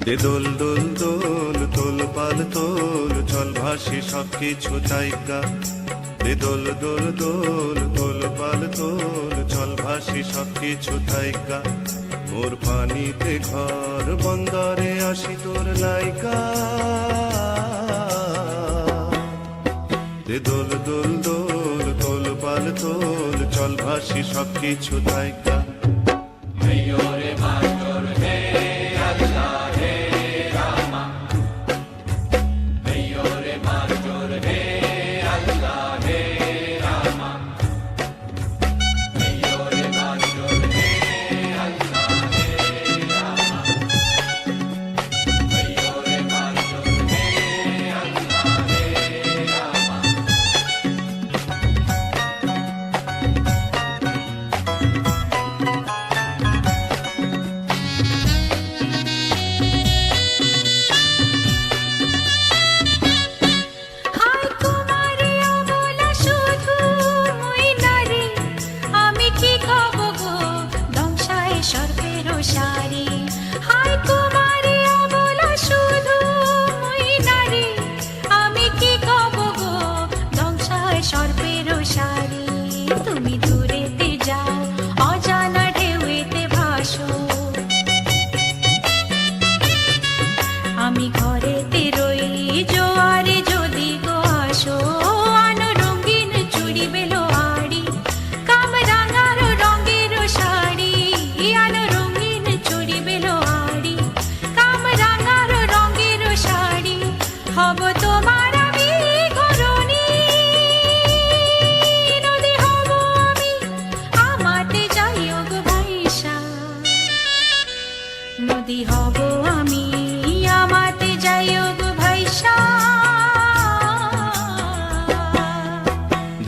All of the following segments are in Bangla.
দে দোল দোল দোল তোল পাল তোল চল ভাসি সবকিছু তাইকা দে দোল দোল দোল তোল পাল তোল চল ভাসি সবকিছু তাইকা মোর পানিতে ঘর বন্দরে আসি তোর লাইকা দে দোল দোল দোল তোল পাল তোল চল ভাসি সবকিছু তাইকা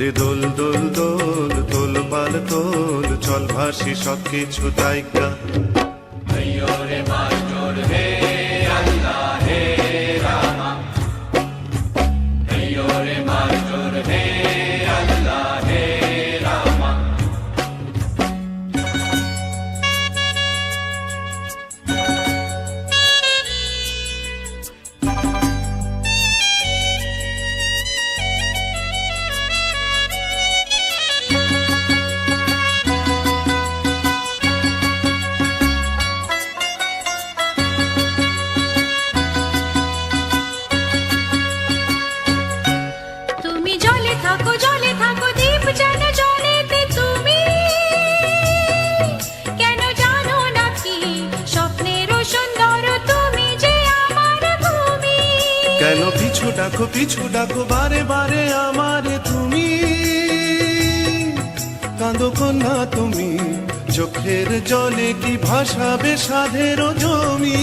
দে দোল দোল দোল তোল পাল তোল চল ভাসি সবকিছু তাইকা কেন পিছু ডাকো বারে বারে আমারে তুমি কাঁদো কন্যা তুমি চোখের জলে কি ভাসাবে সাধের জমি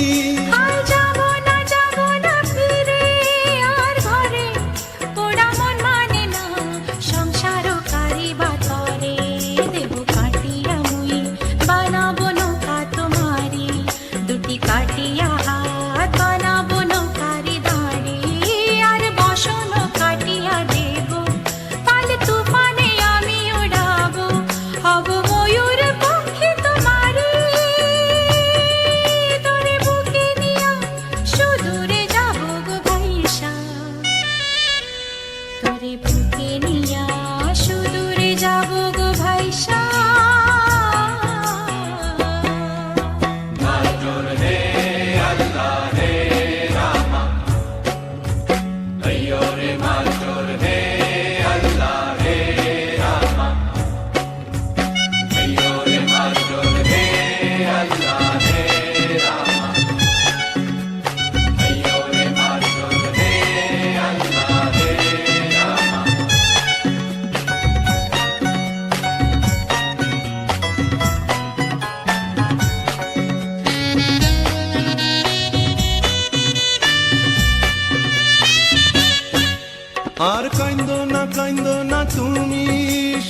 আর কাইন্দো না তুমি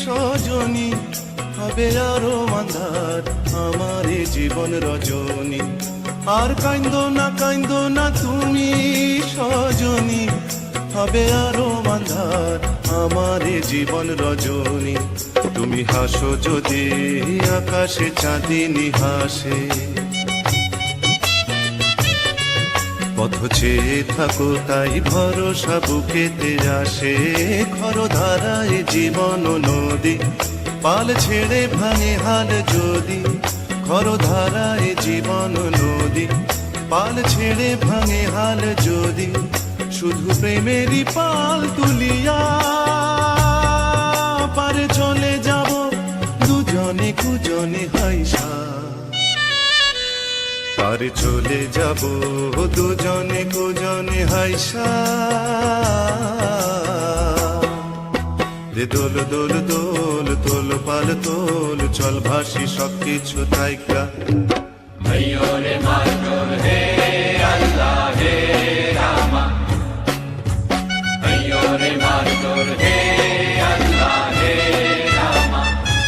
সজনী হবে আরো আঁধার আমার জীবন রজনী আর কাইন্দো না তুমি সজনী হবে আরো আঁধার আমার জীবন রজনী তুমি হাসো যদি আকাশে চাঁদিনী হাসে পথ চেয়ে থাকো তাই ভরসা বুকেতে আসে, খরধারায় জীবন নদী পাল ছেড়ে ভাঙে হাল যদি, খরধারায় জীবন নদী পাল ছেড়ে ভাঙে হাল যদি, শুধু প্রেমেরই পাল তুলিয়া পারে চলে যাব দুজনে কুজনে হাইসা, পারে চলে যাব দুজনে কুজনে হাইসা। রে দোল দোল দোল তোল পাল তোল, চল ভাসি সবকিছু তাইকা। ভাইও রে ভাই